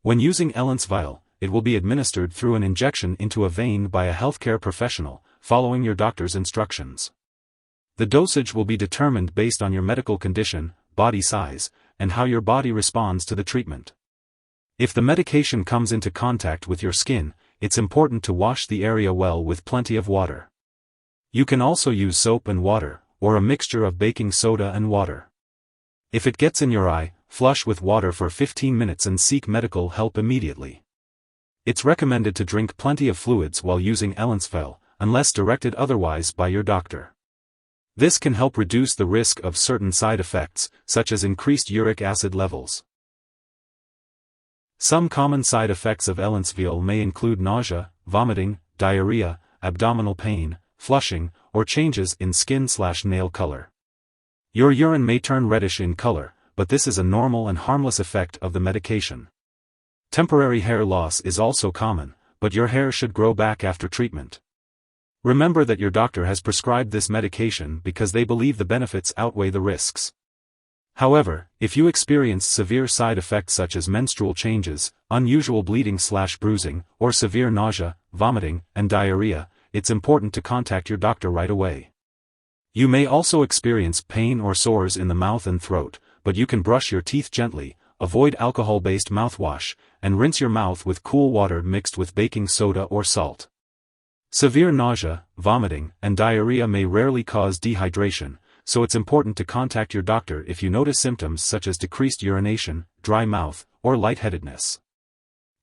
When using Ellence Vial, it will be administered through an injection into a vein by a healthcare professional, following your doctor's instructions. The dosage will be determined based on your medical condition, body size, and how your body responds to the treatment. If the medication comes into contact with your skin, it's important to wash the area well with plenty of water. You can also use soap and water, or a mixture of baking soda and water. If it gets in your eye, flush with water for 15 minutes and seek medical help immediately. It's recommended to drink plenty of fluids while using Ellence Vial, unless directed otherwise by your doctor. This can help reduce the risk of certain side effects, such as increased uric acid levels. Some common side effects of Ellence Vial may include nausea, vomiting, diarrhea, abdominal pain, flushing, or changes in skin/nail color. Your urine may turn reddish in color, but this is a normal and harmless effect of the medication. Temporary hair loss is also common, but your hair should grow back after treatment. Remember that your doctor has prescribed this medication because they believe the benefits outweigh the risks. However, if you experience severe side effects such as menstrual changes, unusual bleeding/bruising, or severe nausea, vomiting, and diarrhea, it's important to contact your doctor right away. You may also experience pain or sores in the mouth and throat, but you can brush your teeth gently, avoid alcohol-based mouthwash, and rinse your mouth with cool water mixed with baking soda or salt. Severe nausea, vomiting, and diarrhea may rarely cause dehydration, so it's important to contact your doctor if you notice symptoms such as decreased urination, dry mouth, or lightheadedness.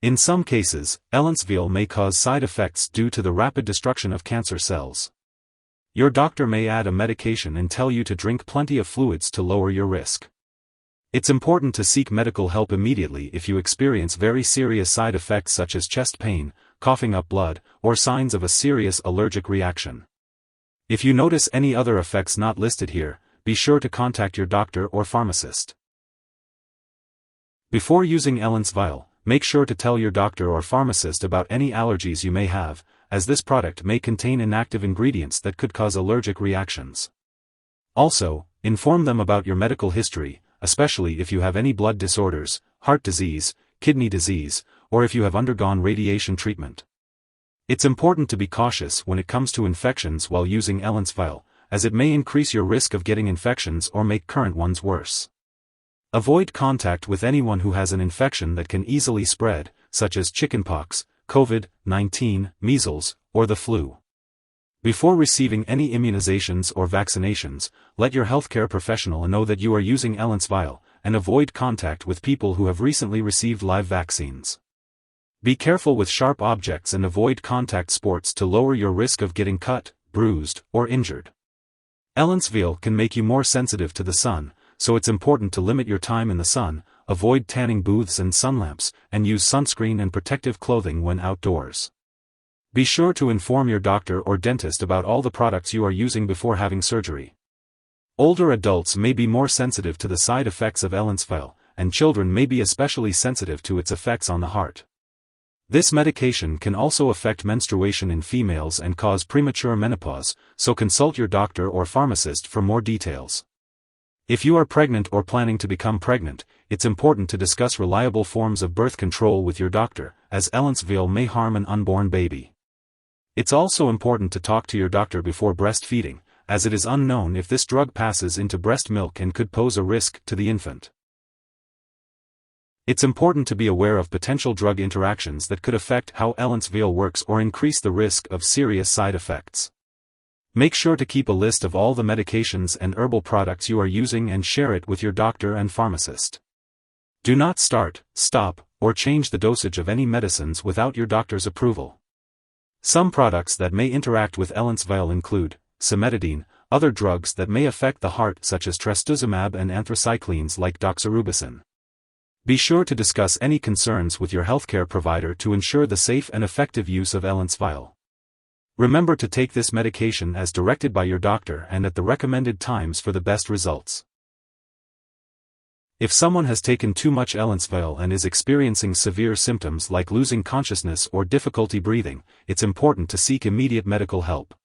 In some cases, Ellence Vial may cause side effects due to the rapid destruction of cancer cells. Your doctor may add a medication and tell you to drink plenty of fluids to lower your risk. It's important to seek medical help immediately if you experience very serious side effects such as chest pain, coughing up blood, or signs of a serious allergic reaction. If you notice any other effects not listed here, be sure to contact your doctor or pharmacist. Before using Ellence Vial, make sure to tell your doctor or pharmacist about any allergies you may have, as this product may contain inactive ingredients that could cause allergic reactions. Also, inform them about your medical history, especially if you have any blood disorders, heart disease, kidney disease, or if you have undergone radiation treatment. It's important to be cautious when it comes to infections while using Ellence Vial, as it may increase your risk of getting infections or make current ones worse. Avoid contact with anyone who has an infection that can easily spread, such as chickenpox, COVID-19, measles, or the flu. Before receiving any immunizations or vaccinations, let your healthcare professional know that you are using Ellence Vial, and avoid contact with people who have recently received live vaccines. Be careful with sharp objects and avoid contact sports to lower your risk of getting cut, bruised, or injured. Ellence Vial can make you more sensitive to the sun, so it's important to limit your time in the sun, avoid tanning booths and sun lamps, and use sunscreen and protective clothing when outdoors. Be sure to inform your doctor or dentist about all the products you are using before having surgery. Older adults may be more sensitive to the side effects of Ellence Vial, and children may be especially sensitive to its effects on the heart. This medication can also affect menstruation in females and cause premature menopause, so consult your doctor or pharmacist for more details. If you are pregnant or planning to become pregnant, it's important to discuss reliable forms of birth control with your doctor, as Ellence Vial may harm an unborn baby. It's also important to talk to your doctor before breastfeeding, as it is unknown if this drug passes into breast milk and could pose a risk to the infant. It's important to be aware of potential drug interactions that could affect how Ellence Vial works or increase the risk of serious side effects. Make sure to keep a list of all the medications and herbal products you are using and share it with your doctor and pharmacist. Do not start, stop, or change the dosage of any medicines without your doctor's approval. Some products that may interact with Ellence Vial include cimetidine, other drugs that may affect the heart such as trastuzumab and anthracyclines like doxorubicin. Be sure to discuss any concerns with your healthcare provider to ensure the safe and effective use of Ellence Vial. Remember to take this medication as directed by your doctor and at the recommended times for the best results. If someone has taken too much Ellence Vial and is experiencing severe symptoms like losing consciousness or difficulty breathing, it's important to seek immediate medical help.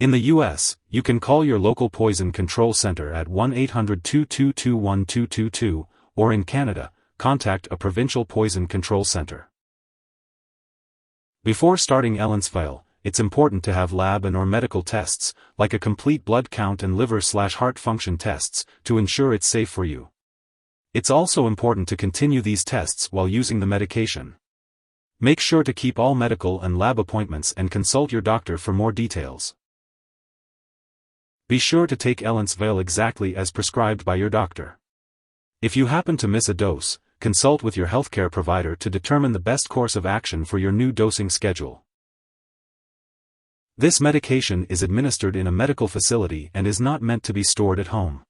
In the U.S., you can call your local poison control center at 1-800-222-1222, or in Canada, contact a provincial poison control center. Before starting Ellence Vial, it's important to have lab and/or medical tests, like a complete blood count and liver/heart function tests, to ensure it's safe for you. It's also important to continue these tests while using the medication. Make sure to keep all medical and lab appointments and consult your doctor for more details. Be sure to take Ellence Vial exactly as prescribed by your doctor. If you happen to miss a dose, consult with your healthcare provider to determine the best course of action for your new dosing schedule. This medication is administered in a medical facility and is not meant to be stored at home.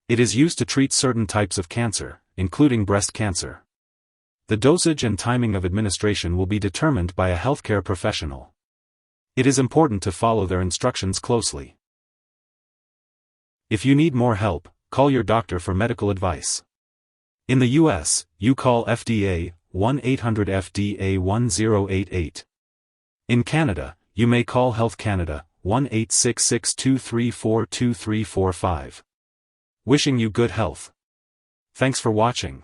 It is used to treat certain types of cancer, including breast cancer. The dosage and timing of administration will be determined by a healthcare professional. It is important to follow their instructions closely. If you need more help, call your doctor for medical advice. In the US, you call FDA 1-800-FDA-1088. In Canada, you may call Health Canada 1-866-234-2345. Wishing you good health. Thanks for watching.